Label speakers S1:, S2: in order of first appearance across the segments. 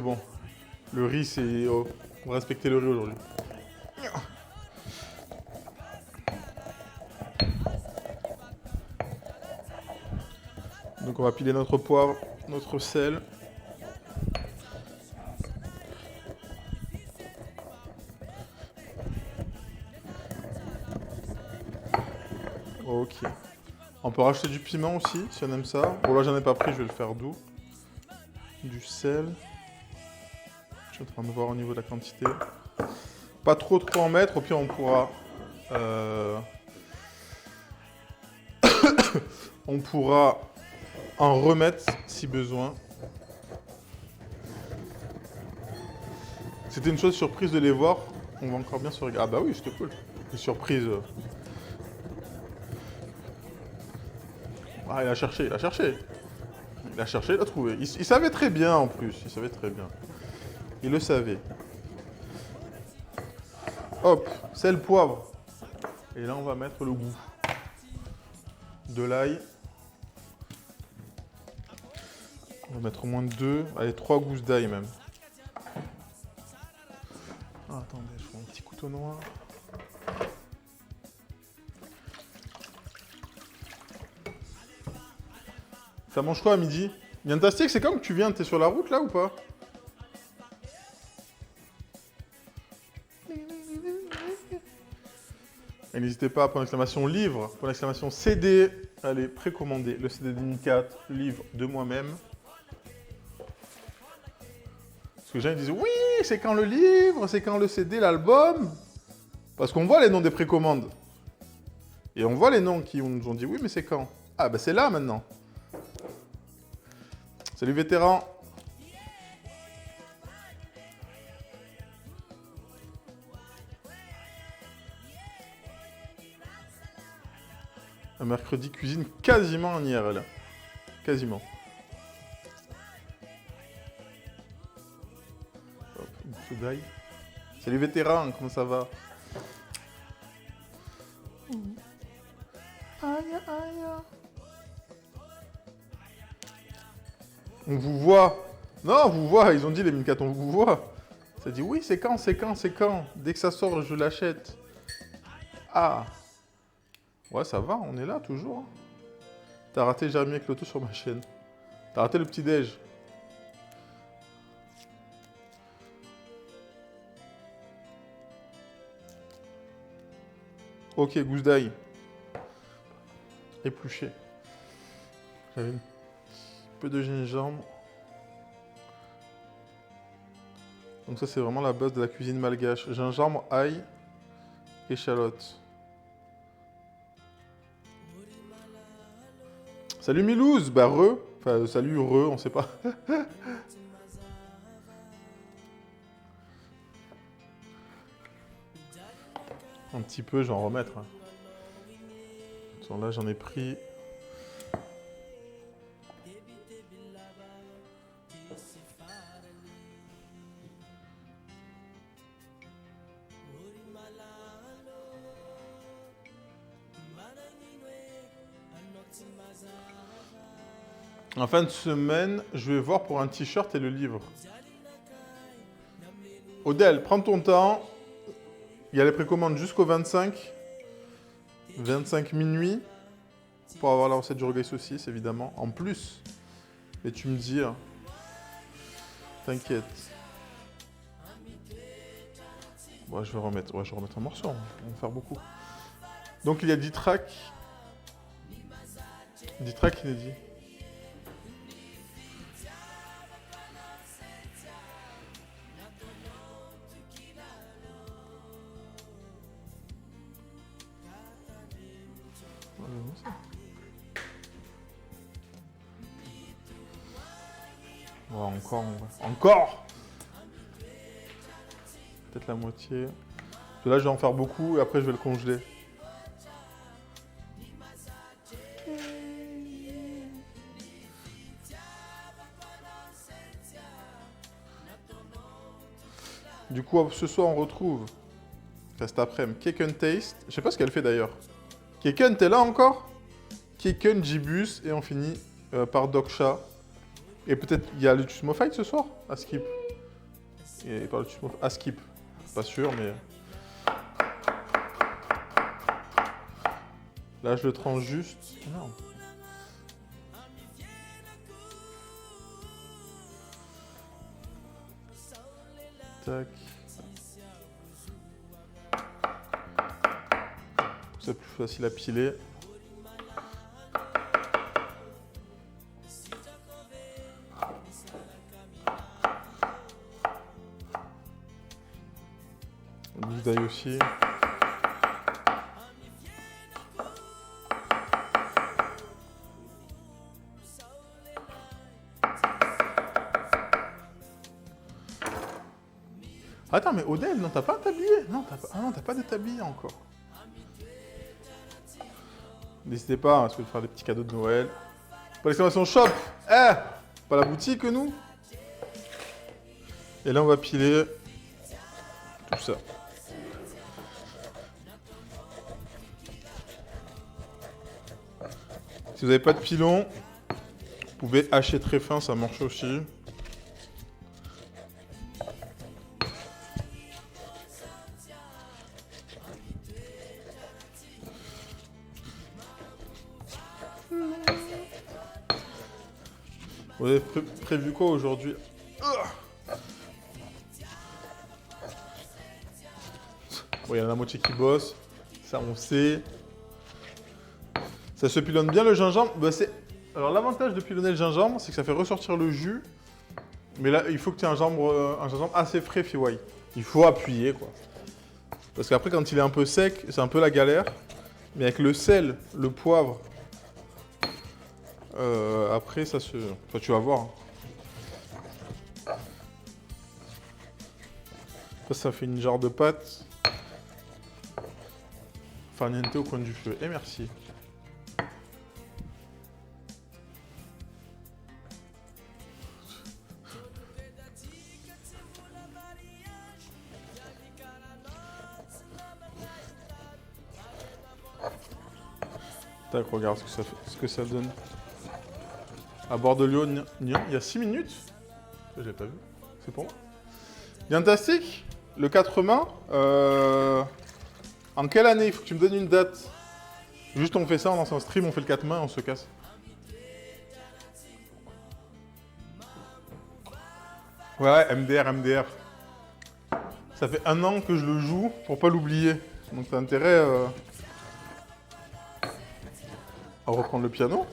S1: bon. Le riz, c'est... Oh, on va respecter le riz aujourd'hui. Donc on va piler notre poivre, notre sel. Ok. On peut rajouter du piment aussi, si on aime ça. Bon là j'en ai pas pris, je vais le faire doux. Du sel. Je suis en train de voir au niveau de la quantité. Pas trop en mettre, au pire on pourra... on pourra en remettre si besoin. C'était une chose surprise de les voir. On va encore bien se regarder. Ah bah oui, c'était cool. Une surprise. Ah, il a cherché, il a cherché. Il a cherché, il a trouvé. Il savait très bien en plus. Il savait très bien. Il le savait. Hop, sel, poivre. Et là, on va mettre le goût. De l'ail. On va mettre au moins 2, allez 3 gousses d'ail même. Ah, attendez, je prends un petit couteau noir. Ça mange quoi à midi? Fantastique, c'est comme que tu viens, t'es sur la route là ou pas? Et n'hésitez pas, pour l'exclamation livre, pour l'exclamation CD, allez précommander le CD de Nikat, livre de moi-même. Parce que les gens ils disent oui, c'est quand le livre, c'est quand le CD, l'album. Parce qu'on voit les noms des précommandes. Et on voit les noms qui nous ont dit oui, mais c'est quand? Ah, bah c'est là maintenant. Salut vétéran. Un mercredi cuisine quasiment en IRL. Quasiment. Hop, une bouffée d'ail. Salut vétéran, comment ça va? Aïe, aïe. On vous voit. Non, on vous voit, ils ont dit les Minkat, on vous voit. Ça dit oui, c'est quand, c'est quand, c'est quand. Dès que ça sort, je l'achète. Ah. Ouais, ça va, on est là toujours. T'as raté Jérémy avec l'auto sur ma chaîne. T'as raté le petit-déj. Ok, gousse d'ail. Épluché. J'avais un peu de gingembre. Donc ça, c'est vraiment la base de la cuisine malgache. Gingembre, ail, échalote. Salut Milouz, bah enfin salut on sait pas. Un petit peu, je vais en remettre. Hein. Là, j'en ai pris. En fin de semaine, je vais voir pour un t-shirt et le livre. Odel, prends ton temps. Il y a les précommandes jusqu'au 25. 25 minuit. Pour avoir la recette du rogaille saucisse, évidemment. En plus. Et tu me dis... Hein. T'inquiète. Bon, je vais remettre un morceau. On va faire beaucoup. Donc, il y a 10 tracks. 10 tracks inédits. Ouais, encore, encore. Peut-être la moitié. Parce que là, je vais en faire beaucoup et après, je vais le congeler. Du coup, ce soir, on retrouve, cet après-midi, Keken Taste. Je sais pas ce qu'elle fait d'ailleurs. Keken, t'es là encore? Keken, Jibus, et on finit par Doksha. Et peut-être, il y a le Tusmo Fight ce soir, à Skip. Et par-dessus, à skip. Pas sûr, mais... Là, je le tranche juste. Non. Tac. C'est plus facile à piler. Gousse d'ail aussi. Attends, mais Odell, non, t'as pas un tablier? Non, t'as pas de tablier encore. N'hésitez pas, hein, si vous voulez faire des petits cadeaux de Noël. Pour l'exclamation shop, pas la boutique, nous. Et là, on va piler tout ça. Si vous n'avez pas de pilon, vous pouvez hacher très fin, ça marche aussi. Vous avez prévu quoi aujourd'hui? Bon, il y en a la moitié qui bosse, ça on sait. Ça se pilonne bien le gingembre. Bah, alors l'avantage de pilonner le gingembre, c'est que ça fait ressortir le jus. Mais là, il faut que tu aies un gingembre assez frais, Fiwai. Il faut appuyer, quoi. Parce qu'après, quand il est un peu sec, c'est un peu la galère. Mais avec le sel, le poivre, après, ça se... Enfin, tu vas voir. Ça fait une jarre de pâte. Farniente au coin du feu. Et merci. Tac, regarde ce que ça donne. À bord de Lyon, il y a 6 minutes. Je l'ai pas vu. C'est pour moi. Fantastique. Le 4 mains. En quelle année? Il faut que tu me donnes une date. Juste on fait ça, on lance un stream, on fait le 4 mains, on se casse. Ouais, MDR. Ça fait 1 an que je le joue pour pas l'oublier. Donc t'as intérêt à reprendre le piano.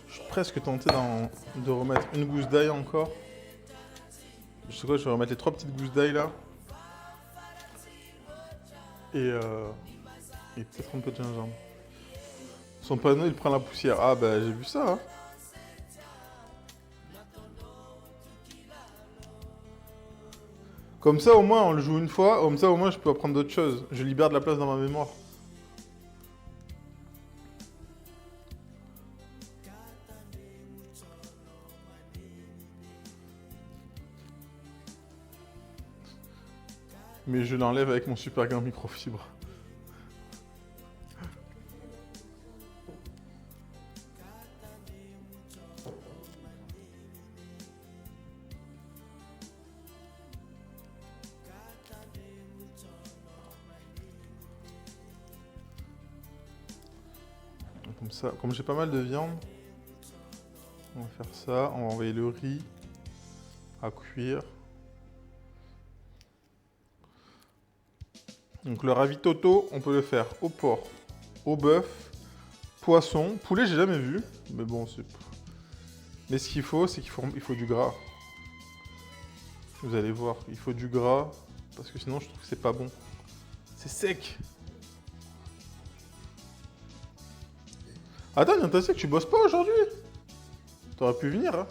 S1: Je suis presque tenté de remettre une gousse d'ail encore. Je sais quoi, je vais remettre les 3 petites gousses d'ail là. Et peut-être un peu de gingembre. Son panneau, il prend la poussière. Ah bah j'ai vu ça. Hein. Comme ça au moins on le joue une fois, comme ça au moins je peux apprendre d'autres choses. Je libère de la place dans ma mémoire. Mais je l'enlève avec mon super gant microfibre. Comme ça, comme j'ai pas mal de viande, on va faire ça, on va envoyer le riz à cuire. Donc le ravitoto, on peut le faire au porc, au bœuf, poisson, poulet j'ai jamais vu, mais bon c'est... Mais ce qu'il faut, c'est qu'il faut du gras. Vous allez voir, il faut du gras, parce que sinon je trouve que c'est pas bon. C'est sec. Attends, t'as sec, tu bosses pas aujourd'hui? T'aurais pu venir, hein.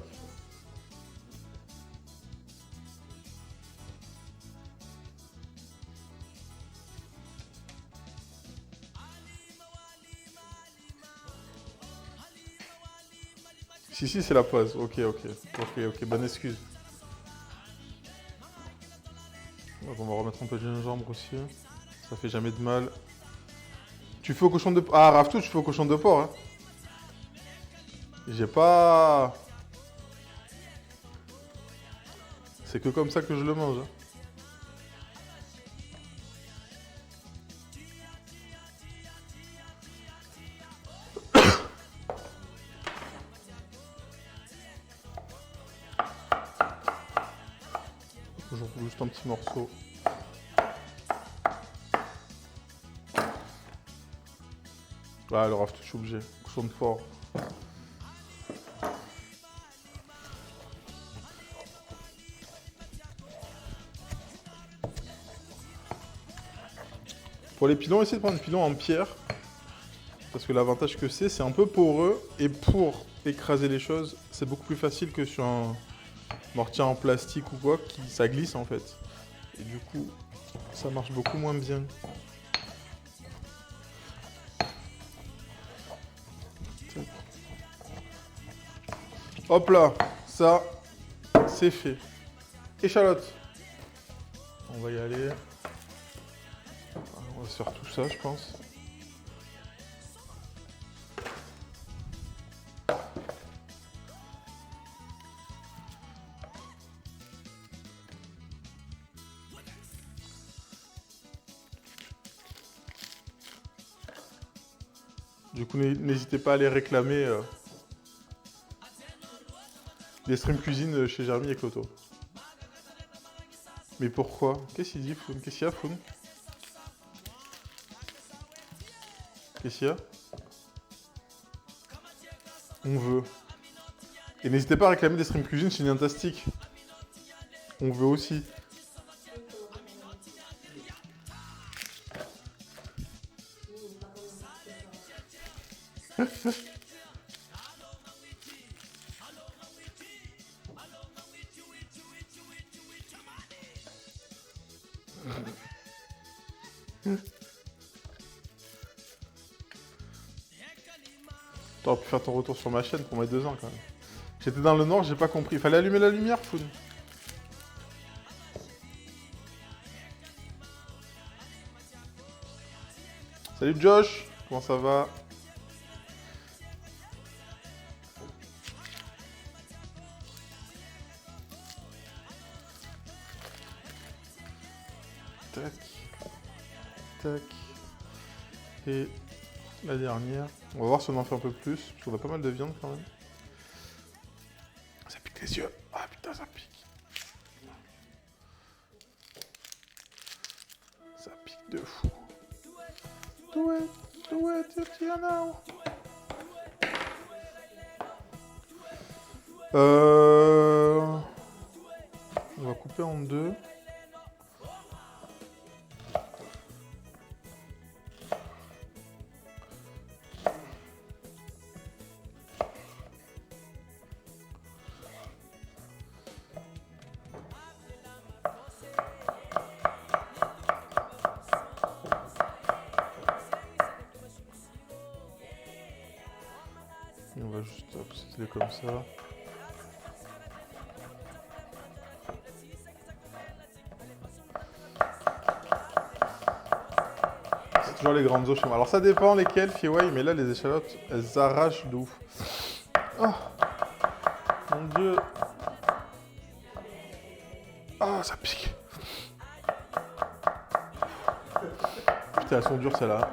S1: Si, c'est la pause. Ok, bonne excuse. Donc on va remettre un peu de gingembre aussi. Ça fait jamais de mal. Tu fais au cochon de porc. Ah, Raftou, tu fais au cochon de porc. Hein. J'ai pas... C'est que comme ça que je le mange. Hein. J'en trouve juste un petit morceau. Ouais, le Raftou, je suis obligé. Cochon de porc. Pour les pilons, essayez de prendre un pilon en pierre. Parce que l'avantage que c'est un peu poreux. Et pour écraser les choses, c'est beaucoup plus facile que sur un mortier en plastique ou quoi, ça glisse en fait. Et du coup, ça marche beaucoup moins bien. Hop là, ça, c'est fait. Échalote. On va y aller. On va se faire tout ça, je pense. Du coup, n'hésitez pas à aller réclamer des streams cuisine chez Jeremy et Cloto. Mais pourquoi? Qu'est-ce qu'il dit, Foun? Qu'est-ce qu'il y a, Foun? Qu'est-ce qu'il y a? On veut. Et n'hésitez pas à réclamer des streams cuisine chez Niantastic. On veut aussi. T'aurais pu faire ton retour sur ma chaîne pour mes 2 ans quand même. J'étais dans le noir, j'ai pas compris. Fallait allumer la lumière, Foun. Salut Josh, comment ça va? Tac. Tac. Et la dernière. On va voir si on en fait un peu plus, parce qu'on a pas mal de viande quand même. Ça pique les yeux. Ah putain, ça pique. Ça pique de fou. Do it, you know. On va couper en 2. Et on va juste obséder comme ça. C'est toujours les grandes os chez moi. Alors ça dépend lesquelles, Fiwai, mais là les échalotes, elles arrachent de ouf. Oh mon dieu. Oh, ça pique. Putain, elles sont dures celles-là.